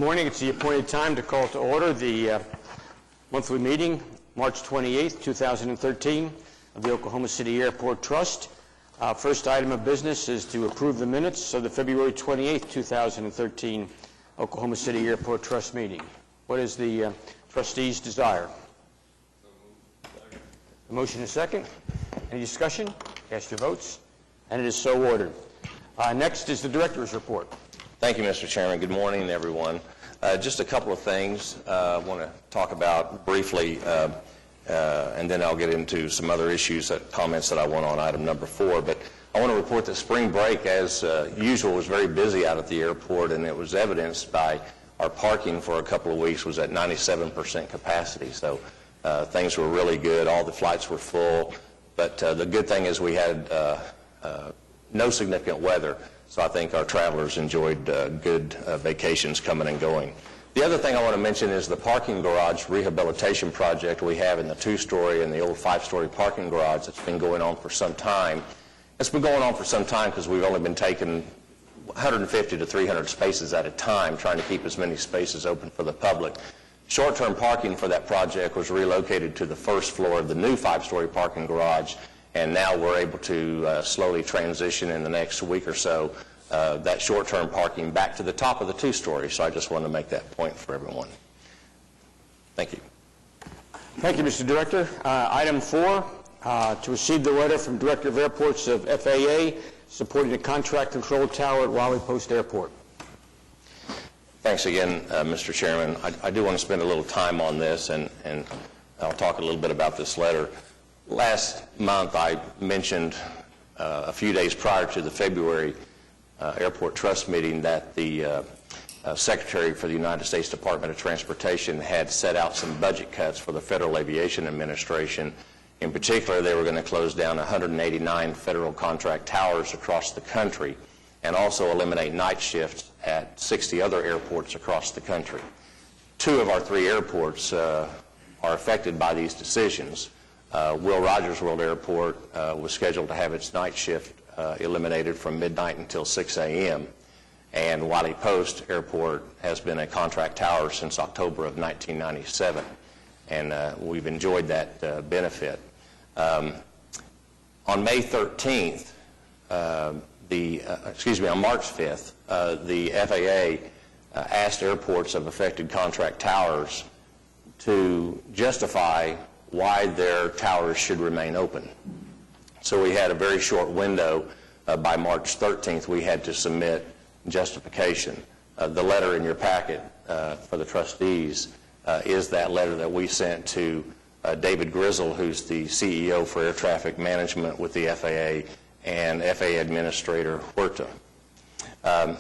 Morning. It's the appointed time to call to order the monthly meeting, March 28th, 2013, of the Oklahoma City Airport Trust. First item of business is to approve the minutes of the February 28th, 2013 Oklahoma City Airport Trust meeting. What is the trustees' desire? A motion and a second. Any discussion? Cast your votes. And it is so ordered. Next is the director's report. Thank you, Mr. Chairman. Good morning, everyone. Just a couple of things I want to talk about briefly, and then I'll get into some other issues, comments that I want on item number 4. But I want to report that spring break, as usual, was very busy out at the airport, and it was evidenced by our parking for a couple of weeks was at 97% capacity. So things were really good. All the flights were full. But the good thing is we had no significant weather. So I think our travelers enjoyed good vacations coming and going. The other thing I want to mention is the parking garage rehabilitation project we have in the 2-story and the old 5-story parking garage that's been going on for some time. It's been going on for some time because we've only been taking 150 to 300 spaces at a time, trying to keep as many spaces open for the public. Short-term parking for that project was relocated to the first floor of the new 5-story parking garage, and now we're able to slowly transition in the next week or so that short-term parking back to the top of the 2-story. So I just wanted to make that point for everyone. Thank you. Thank you, Mr. Director. Item 4, to receive the letter from Director of Airports of FAA supporting the contract control tower at Wally Post Airport. Thanks again, Mr. Chairman. I do want to spend a little time on this, and I'll talk a little bit about this letter. Last month, I mentioned a few days prior to the February Airport Trust meeting that the Secretary for the United States Department of Transportation had set out some budget cuts for the Federal Aviation Administration. In particular, they were going to close down 189 federal contract towers across the country and also eliminate night shifts at 60 other airports across the country. 2 of our 3 airports are affected by these decisions. Will Rogers World Airport was scheduled to have its night shift eliminated from midnight until 6 a.m. And Wally Post Airport has been a contract tower since October of 1997. And we've enjoyed that benefit. On May 13th, on March 5th, the FAA asked airports of affected contract towers to justify why their towers should remain open. So we had a very short window. By March 13th, we had to submit justification. The letter in your packet for the trustees is that letter that we sent to David Grizzle, who's the CEO for Air Traffic Management with the FAA, and FAA Administrator Huerta.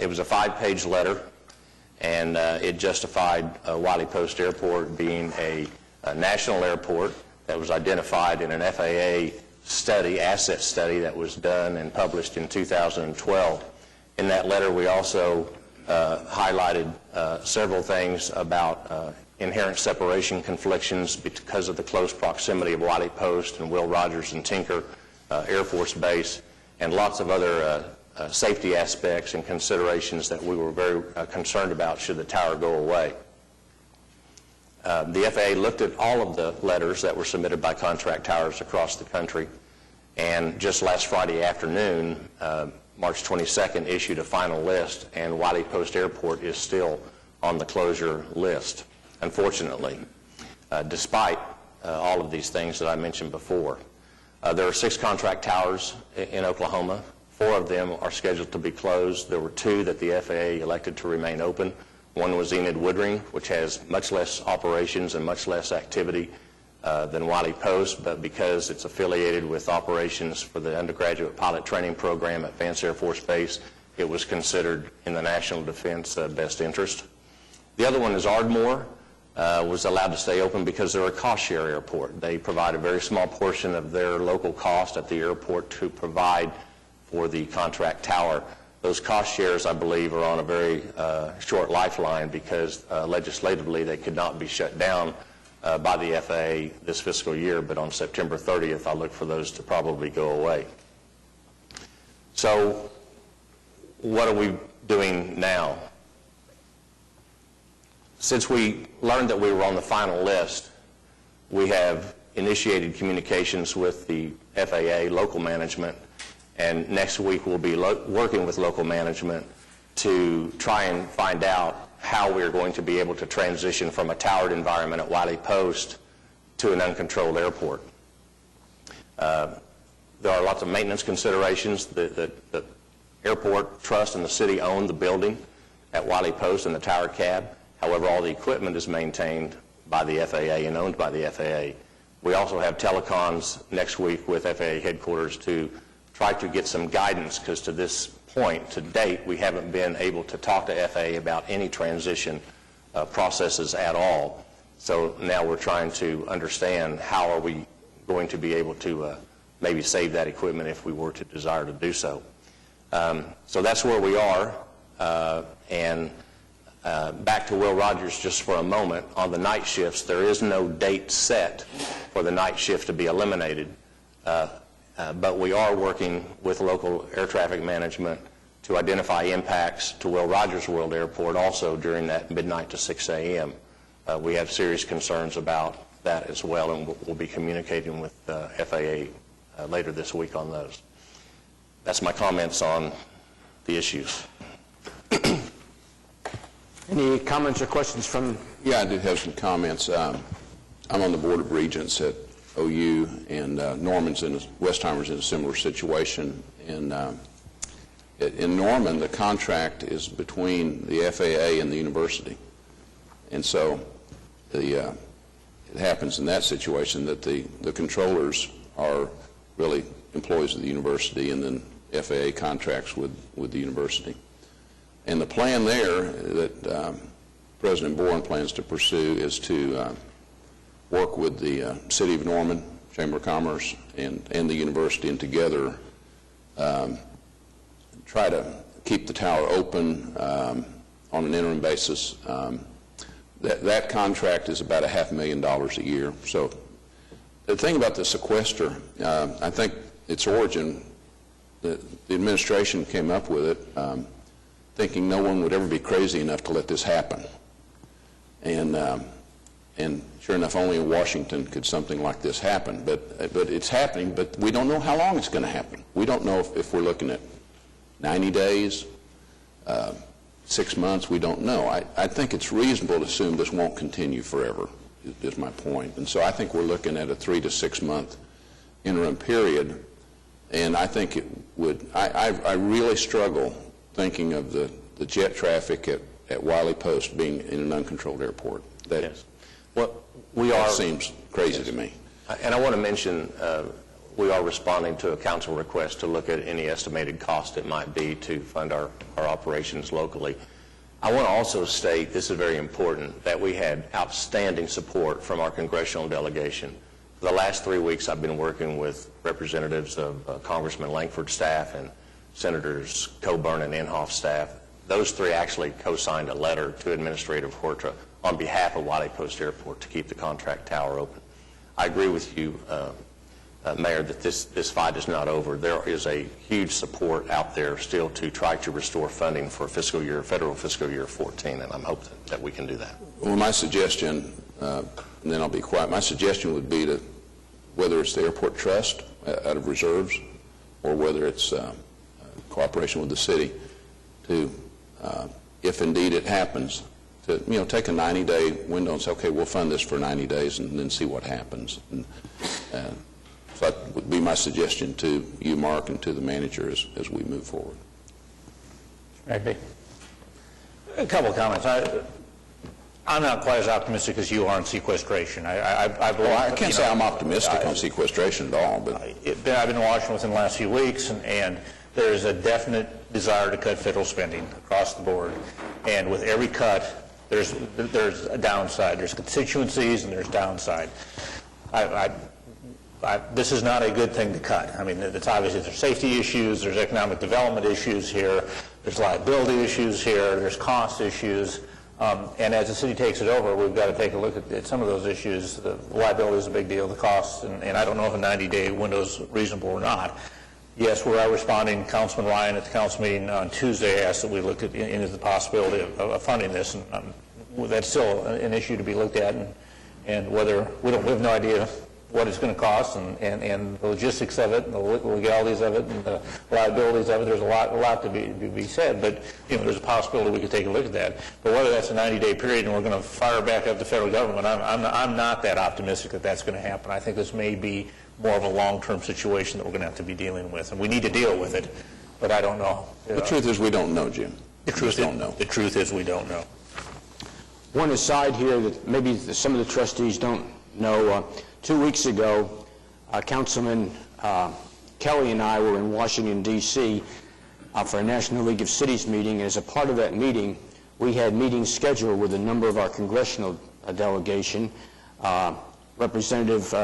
It was a 5-page letter, and it justified Wally Post Airport being a national airport that was identified in an FAA study, asset study that was done and published in 2012. In that letter, we also highlighted several things about inherent separation conflicts because of the close proximity of Wally Post and Will Rogers and Tinker Air Force Base, and lots of other safety aspects and considerations that we were very concerned about should the tower go away. The FAA looked at all of the letters that were submitted by contract towers across the country, and just last Friday afternoon, March 22nd, issued a final list, and Wally Post Airport is still on the closure list, unfortunately, despite all of these things that I mentioned before. There are 6 contract towers in Oklahoma. 4 of them are scheduled to be closed. There were 2 that the FAA elected to remain open. One was Enid Woodring, which has much less operations and much less activity than Wally Post, but because it's affiliated with operations for the undergraduate pilot training program at Vance Air Force Base, it was considered in the national defense best interest. The other one is Ardmore, was allowed to stay open because they're a cost-share airport. They provide a very small portion of their local cost at the airport to provide for the contract tower. Those cost shares, I believe, are on a very short lifeline because legislatively they could not be shut down by the FAA this fiscal year, but on September 30th, I look for those to probably go away. So what are we doing now? Since we learned that we were on the final list, we have initiated communications with the FAA, local management, and next week we'll be working with local management to try and find out how we're going to be able to transition from a towered environment at Wiley Post to an uncontrolled airport. There are lots of maintenance considerations. The Airport Trust and the city own the building at Wiley Post and the tower cab. However, all the equipment is maintained by the FAA and owned by the FAA. We also have telecons next week with FAA headquarters to try to get some guidance, because to this point, to date, we haven't been able to talk to FAA about any transition processes at all. So now we're trying to understand how are we going to be able to maybe save that equipment if we were to desire to do so. So that's where we are. And back to Will Rogers just for a moment. On the night shifts, there is no date set for the night shift to be eliminated. But we are working with local air traffic management to identify impacts to Will Rogers World Airport also during that midnight to 6 a.m. We have serious concerns about that as well, and we'll be communicating with FAA later this week on those. That's my comments on the issues. Any comments or questions from? Yeah, I do have some comments. I'm on the Board of Regents at OU, and Westheimer's in a similar situation. In Norman, the contract is between the FAA and the university. And so it happens in that situation that the controllers are really employees of the university, and then FAA contracts with the university. And the plan there that President Boren plans to pursue is to work with the City of Norman, Chamber of Commerce, and the university, and together try to keep the tower open on an interim basis. That contract is about $500,000 a year. So the thing about the sequester, I think its origin, the administration came up with it thinking no one would ever be crazy enough to let this happen. And sure enough, only in Washington could something like this happen. But it's happening, but we don't know how long it's going to happen. We don't know if we're looking at 90 days, 6 months, we don't know. I think it's reasonable to assume this won't continue forever, is my point. And so I think we're looking at a 3 to 6 month interim period. And I think it would, I really struggle thinking of the jet traffic at Wiley Post being in an uncontrolled airport. Yes. Well, that seems crazy to me. And I want to mention we are responding to a council request to look at any estimated cost it might be to fund our operations locally. I want to also state, this is very important, that we had outstanding support from our congressional delegation. For the last 3 weeks, I've been working with representatives of Congressman Langford's staff and Senators Coburn and Inhofe staff. Those three actually co-signed a letter to Administrator Horta on behalf of Wiley Post Airport to keep the contract tower open. I agree with you, Mayor, that this fight is not over. There is a huge support out there still to try to restore funding for federal fiscal year 14, and I'm hoping that we can do that. Well, my suggestion, and then I'll be quiet, my suggestion would be to, whether it's the Airport Trust out of reserves or whether it's cooperation with the city, to, if indeed it happens, to take a 90-day window and say, okay, we'll fund this for 90 days and then see what happens. And, so that would be my suggestion to you, Mark, and to the manager as we move forward. Maybe. A couple of comments. I'm not quite as optimistic as you are on sequestration. I believe, well, I can't say I'm optimistic on sequestration at all, but I've been in Washington within the last few weeks, and there is a definite desire to cut federal spending across the board. And with every cut, there's a downside. There's constituencies and there's downside. This is not a good thing to cut. I mean, it's obviously there's safety issues, there's economic development issues here, there's liability issues here, there's cost issues. And as the city takes it over, we've got to take a look at some of those issues. The liability is a big deal, the costs, and I don't know if a 90-day window is reasonable or not. Yes, we are responding. Councilman Ryan at the council meeting on Tuesday asked that we look into the possibility of funding this, and that's still an issue to be looked at, and whether, we have no idea what it's going to cost, and the logistics of it, and the legalities of it, and the liabilities of it. There's a lot to be said, but there's a possibility we could take a look at that. But whether that's a 90-day period and we're going to fire back up the federal government, I'm not that optimistic that that's going to happen. I think this may be more of a long-term situation that we're going to have to be dealing with, and we need to deal with it, but I don't know. The truth is we don't know, Jim. The truth is we don't know. One aside here that maybe some of the trustees don't know, 2 weeks ago, Councilman Kelly and I were in Washington, D.C. For a National League of Cities meeting, and as a part of that meeting, we had meetings scheduled with a number of our congressional delegation, Representative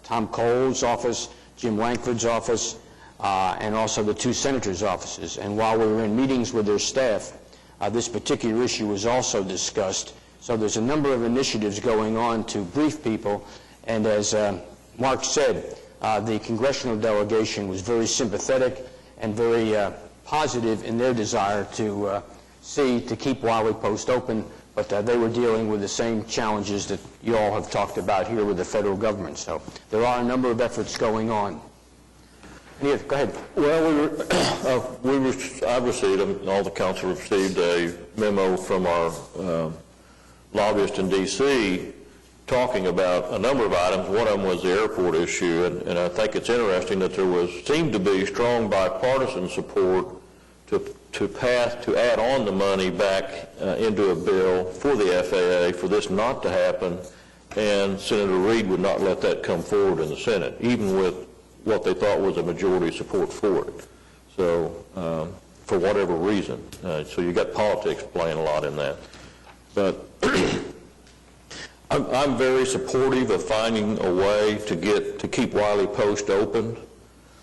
Tom Cole's office, Jim Lankford's office, and also the 2 senators' offices. And while we were in meetings with their staff, this particular issue was also discussed. So there's a number of initiatives going on to brief people. And as Mark said, the congressional delegation was very sympathetic and very positive in their desire to keep Wiley Post open, but they were dealing with the same challenges that you all have talked about here with the federal government. So there are a number of efforts going on. Go ahead. Well, I received, and all the council received a memo from our lobbyist in D.C. talking about a number of items. One of them was the airport issue, and I think it's interesting that there seemed to be strong bipartisan support to add on the money back into a bill for the FAA for this not to happen, and Senator Reid would not let that come forward in the Senate, even with what they thought was a majority support for it. So, for whatever reason. So you got politics playing a lot in that. But I'm very supportive of finding a way to keep Wiley Post open,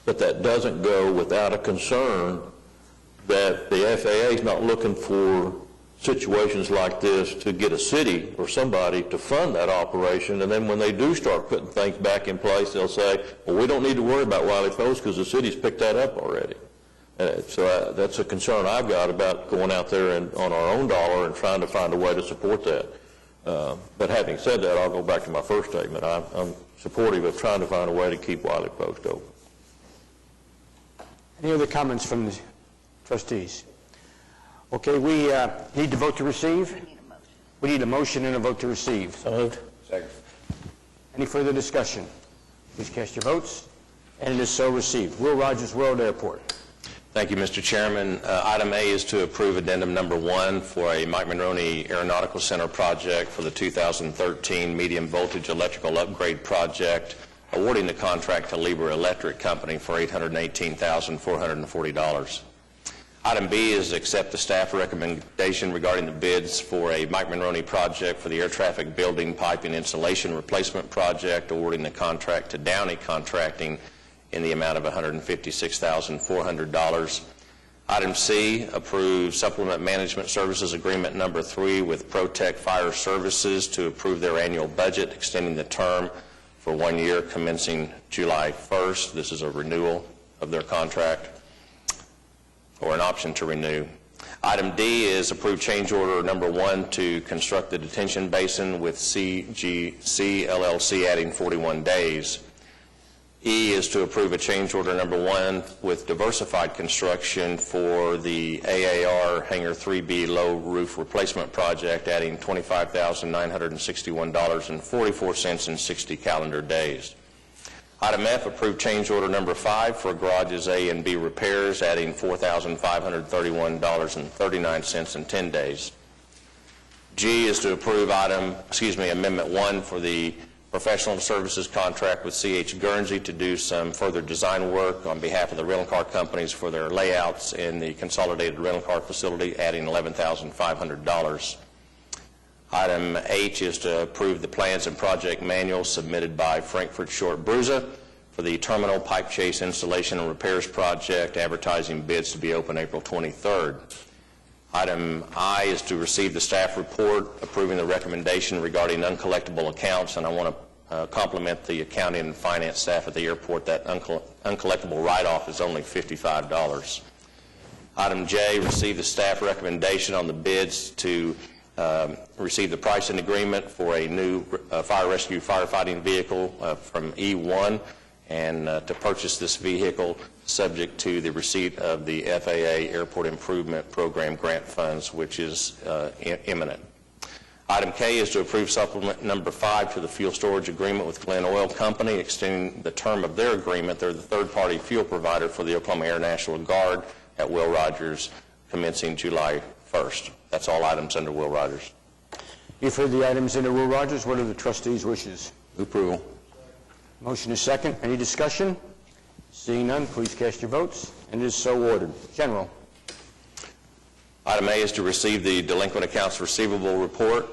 but that doesn't go without a concern that the FAA is not looking for situations like this to get a city or somebody to fund that operation, and then when they do start putting things back in place, they'll say, well, we don't need to worry about Wiley Post because the city's picked that up already. So that's a concern I've got about going out there and on our own dollar and trying to find a way to support that. But having said that, I'll go back to my first statement. I'm supportive of trying to find a way to keep Wiley Post open. Any other comments from the trustees? Okay, we need to vote to receive? We need a motion and a vote to receive. So moved. Second. Any further discussion? Please cast your votes. And it is so received. Will Rogers World Airport. Thank you, Mr. Chairman. Item A is to approve addendum number 1 for a Mike Monroney Aeronautical Center project for the 2013 medium voltage electrical upgrade project, awarding the contract to Lieber Electric Company for $818,440. Item B is accept the staff recommendation regarding the bids for a Mike Monroney project for the air traffic building pipe and insulation replacement project, awarding the contract to Downey Contracting in the amount of $156,400. Item C, approve supplement management services agreement number 3 with ProTech Fire Services to approve their annual budget, extending the term for 1 year commencing July 1st. This is a renewal of their contract, or an option to renew. Item D is approve change order number 1 to construct the detention basin with CGC LLC, adding 41 days. E is to approve a change order number 1 with Diversified Construction for the AAR Hangar 3B low roof replacement project, adding $25,961.44 in 60 calendar days. Item F, approve change order number 5 for garages A and B repairs, adding $4,531.39 in 10 days. G is to approve amendment 1 for the professional services contract with C.H. Guernsey to do some further design work on behalf of the rental car companies for their layouts in the consolidated rental car facility, adding $11,500. Item H is to approve the plans and project manuals submitted by Frankfurt Short Bruza for the terminal pipe chase installation and repairs project, advertising bids to be open April 23rd. Item I is to receive the staff report approving the recommendation regarding uncollectible accounts, and I want to compliment the accounting and finance staff at the airport. That uncollectible write-off is only $55. Item J, receive the staff recommendation on the bids to received the pricing agreement for a new fire rescue firefighting vehicle from E1, and to purchase this vehicle subject to the receipt of the FAA Airport Improvement Program grant funds, which is imminent. Item K is to approve supplement number 5 to the fuel storage agreement with Glen Oil Company, extending the term of their agreement. They're the third-party fuel provider for the Oklahoma Air National Guard at Will Rogers, commencing July 1st. That's all items under Will Rogers. You've heard the items under Will Rogers. What are the trustees' wishes? Approval. Motion is second. Any discussion? Seeing none, please cast your votes. And it is so ordered. General. Item A is to receive the delinquent accounts receivable report,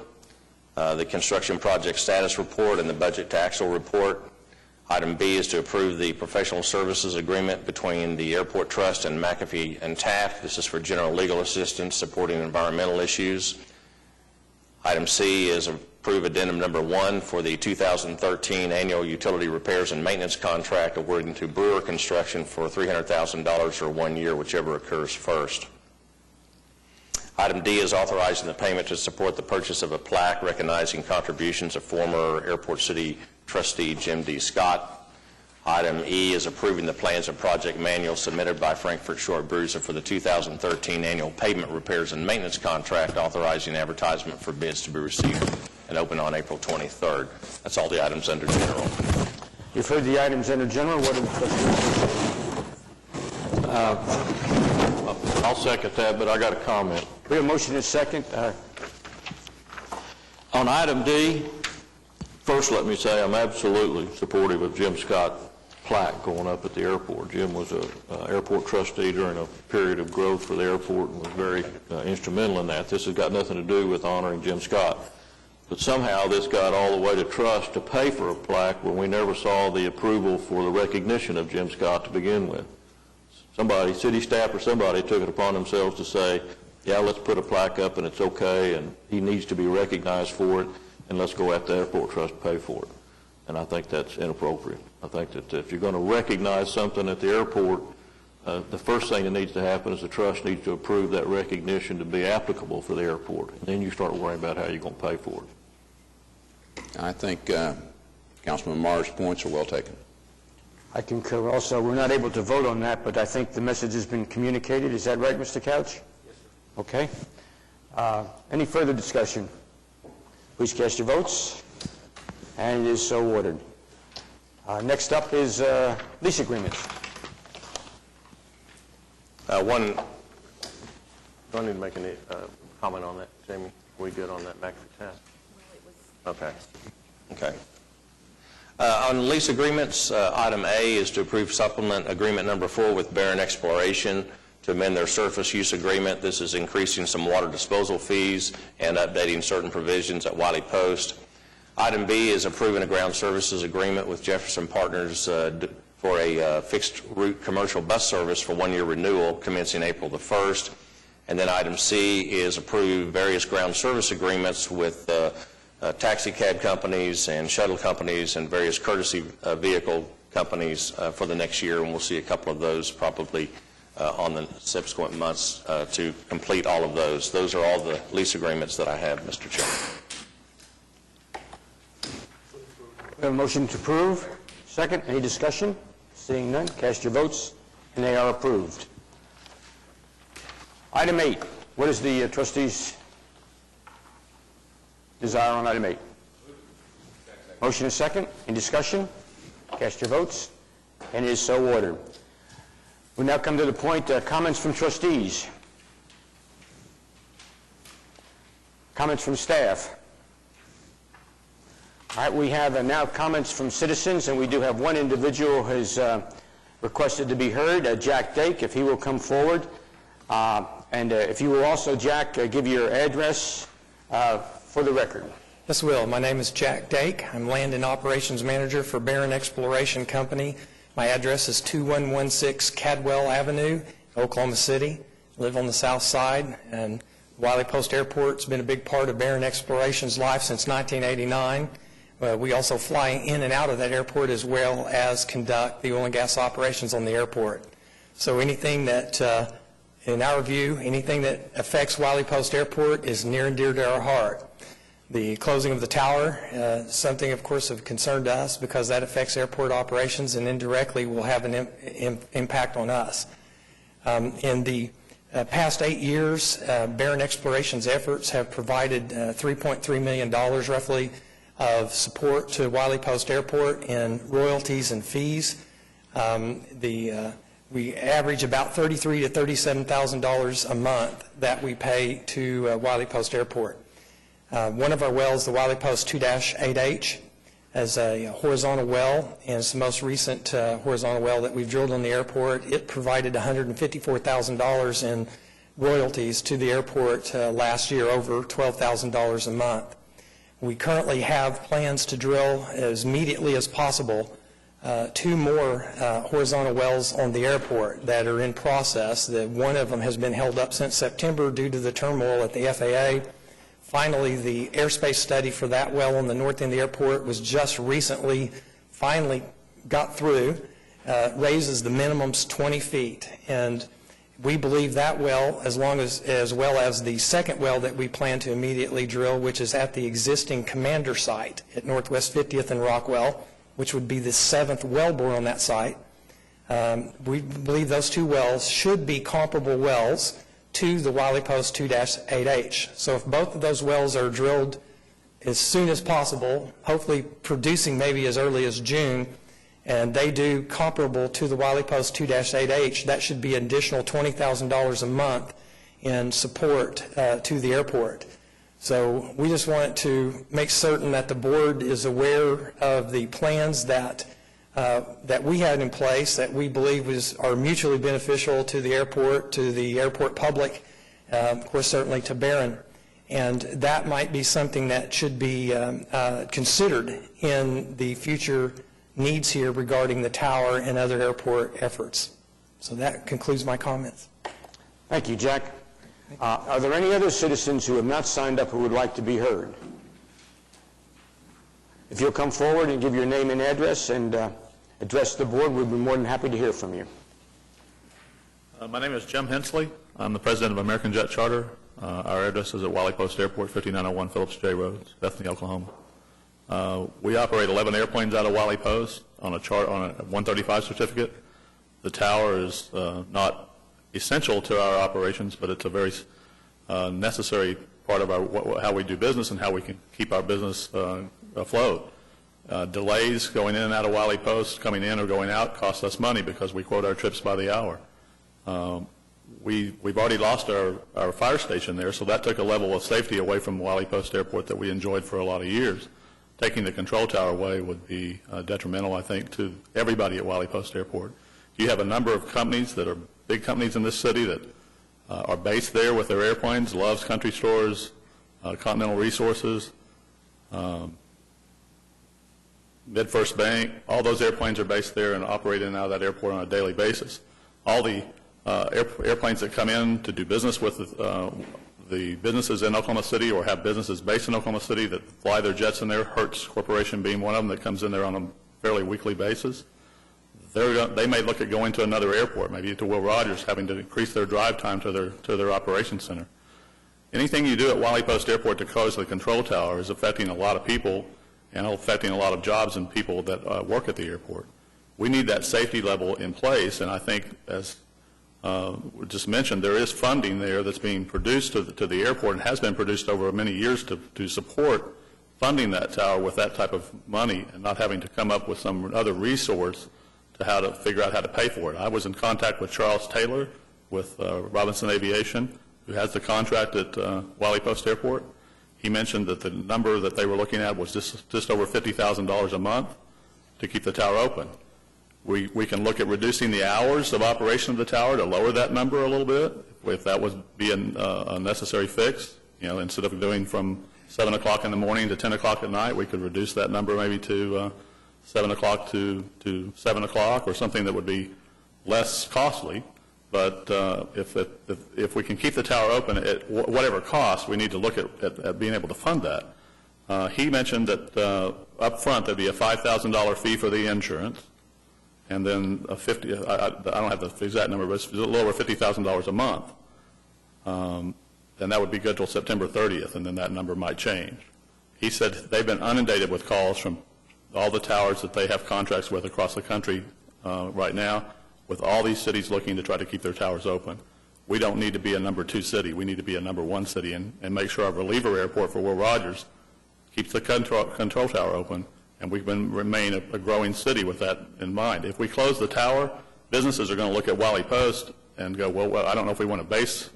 the construction project status report, and the budget to actual report. Item B is to approve the professional services agreement between the Airport Trust and McAfee and Taft. This is for general legal assistance supporting environmental issues. Item C is approve addendum number 1 for the 2013 annual utility repairs and maintenance contract awarding to Brewer Construction for $300,000 for 1 year, whichever occurs first. Item D is authorizing the payment to support the purchase of a plaque recognizing contributions of former Airport City trustee Jim D. Scott. Item E is approving the plans and project manual submitted by Frankfurt Short Bruiser for the 2013 annual pavement repairs and maintenance contract, authorizing advertisement for bids to be received and open on April 23rd. That's all the items under general. You've heard the items under general. What are the trustees' I'll second that, but I got a comment. We have a motion and a second. On item D, first let me say I'm absolutely supportive of Jim Scott's plaque going up at the airport. Jim was an airport trustee during a period of growth for the airport and was very instrumental in that. This has got nothing to do with honoring Jim Scott. But somehow this got all the way to trust to pay for a plaque when we never saw the approval for the recognition of Jim Scott to begin with. Somebody, city staff or somebody, took it upon themselves to say, yeah, let's put a plaque up and it's okay and he needs to be recognized for it and let's go at the airport trust to pay for it. And I think that's inappropriate. I think that if you're going to recognize something at the airport, the first thing that needs to happen is the trust needs to approve that recognition to be applicable for the airport. And then you start worrying about how you're going to pay for it. I think Councilman Marr's points are well taken. I concur also. We're not able to vote on that, but I think the message has been communicated. Is that right, Mr. Couch? Yes, sir. Okay. Any further discussion? Please cast your votes. And it is so ordered. Next up is lease agreements. One, do I need to make any comment on that, Jamie? Are we good on that McAfee test? Okay. Okay. On lease agreements, item A is to approve supplement agreement number 4 with Barron Exploration to amend their surface use agreement. This is increasing some water disposal fees and updating certain provisions at Wiley Post. Item B is approving a ground services agreement with Jefferson Partners for a fixed route commercial bus service for 1 year renewal commencing April the 1st. And then item C is approve various ground service agreements with taxi cab companies and shuttle companies and various courtesy vehicle companies for the next year, and we'll see a couple of those probably on the subsequent months to complete all of those. Those are all the lease agreements that I have, Mr. Chairman. We have a motion to approve. Second, any discussion? Seeing none, cast your votes, and they are approved. Item 8, what is the trustees' desire on item 8? Motion is second. Any discussion? Cast your votes. And it is so ordered. We now come to the point, comments from trustees. Comments from staff. All right, we have now comments from citizens, and we do have one individual who has requested to be heard, Jack Dake, if he will come forward. And if you will also, Jack, give your address for the record. Yes, will. My name is Jack Dake. I'm Land and Operations Manager for Barron Exploration Company. My address is 2116 Cadwell Avenue, Oklahoma City. I live on the south side, and Wiley Post Airport's been a big part of Barron Exploration's life since 1989. We also fly in and out of that airport as well as conduct the oil and gas operations on the airport. So anything that in our view, anything that affects Wiley Post Airport is near and dear to our heart. The closing of the tower is something, of course, of concern to us because that affects airport operations and indirectly will have an impact on us. In the past 8 years, Barron Exploration's efforts have provided $3.3 million roughly of support to Wiley Post Airport in royalties and fees. We average about $33,000 to $37,000 a month that we pay to Wiley Post Airport. One of our wells, the Wiley Post 2-8H, is a horizontal well, and it's the most recent horizontal well that we've drilled on the airport. It provided $154,000 in royalties to the airport last year, over $12,000 a month. We currently have plans to drill as immediately as possible 2 more horizontal wells on the airport that are in process. One of them has been held up since September due to the turmoil at the FAA. Finally, the airspace study for that well on the north end of the airport was just recently finally got through, raises the minimums 20 feet. And we believe that well, as well as the second well that we plan to immediately drill, which is at the existing commander site at Northwest 50th and Rockwell, which would be the 7th wellbore on that site. We believe those 2 wells should be comparable wells to the Wiley Post 2-8H. So if both of those wells are drilled as soon as possible, hopefully producing maybe as early as June, and they do comparable to the Wiley Post 2-8H, that should be an additional $20,000 a month in support to the airport. So we just want to make certain that the board is aware of the plans that we had in place that we believe are mutually beneficial to the airport public, of course certainly to Barron. And that might be something that should be considered in the future needs here regarding the tower and other airport efforts. So that concludes my comments. Thank you, Jack. Are there any other citizens who have not signed up who would like to be heard? If you'll come forward and give your name and address and address the board, we'd be more than happy to hear from you. My name is Jim Hensley. I'm the president of American Jet Charter. Our address is at Wiley Post Airport, 5901 Phillips J. Road, Bethany, Oklahoma. We operate 11 airplanes out of Wiley Post on a 135 certificate. The tower is not essential to our operations, but it's a very necessary part of how we do business and how we can keep our business afloat. Delays going in and out of Wiley Post, coming in or going out, cost us money because we quote our trips by the hour. We've already lost our fire station there, so that took a level of safety away from Wiley Post Airport that we enjoyed for a lot of years. Taking the control tower away would be detrimental, I think, to everybody at Wiley Post Airport. You have a number of companies that are big companies in this city that are based there with their airplanes, Love's Country Stores, Continental Resources, MidFirst Bank. All those airplanes are based there and operate in and out of that airport on a daily basis. All the airplanes that come in to do business with the businesses in Oklahoma City or have businesses based in Oklahoma City that fly their jets in there, Hertz Corporation being one of them that comes in there on a fairly weekly basis, they may look at going to another airport, maybe to Will Rogers, having to increase their drive time to their operations center. Anything you do at Wiley Post Airport to close the control tower is affecting a lot of people and affecting a lot of jobs and people that work at the airport. We need that safety level in place, and I think, as we just mentioned, there is funding there that's being produced to the airport and has been produced over many years to support funding that tower with that type of money and not having to come up with some other resource to how to figure out how to pay for it. I was in contact with Charles Taylor with Robinson Aviation, who has the contract at Wiley Post Airport. He mentioned that the number that they were looking at was just over $50,000 a month to keep the tower open. We can look at reducing the hours of operation of the tower to lower that number a little bit, if that would be a necessary fix. You know, instead of doing from 7 o'clock in the morning to 10 o'clock at night, we could reduce that number maybe to 7 o'clock to 7 o'clock or something that would be less costly. But if we can keep the tower open at whatever cost, we need to look at being able to fund that. He mentioned that up front there'd be a $5,000 fee for the insurance, and then I don't have the exact number, but it's a little over $50,000 a month. Then that would be good till September 30th, and then that number might change. He said they've been inundated with calls from all the towers that they have contracts with across the country right now, with all these cities looking to try to keep their towers open. We don't need to be a number 2 city. We need to be a number 1 city and make sure our reliever airport for Will Rogers keeps the control tower open, and we can remain a growing city with that in mind. If we close the tower, businesses are going to look at Wally Post and go, well, I don't know if we want to base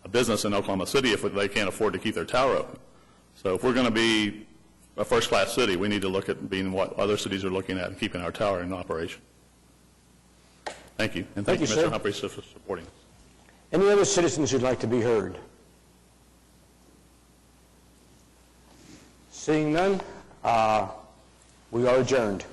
a business in Oklahoma City if they can't afford to keep their tower open. So if we're going to be a first-class city, we need to look at being what other cities are looking at and keeping our tower in operation. Thank you. And thank you, sir. Mr. Humphreys, for supporting us. Any other citizens who'd like to be heard? Seeing none, we are adjourned.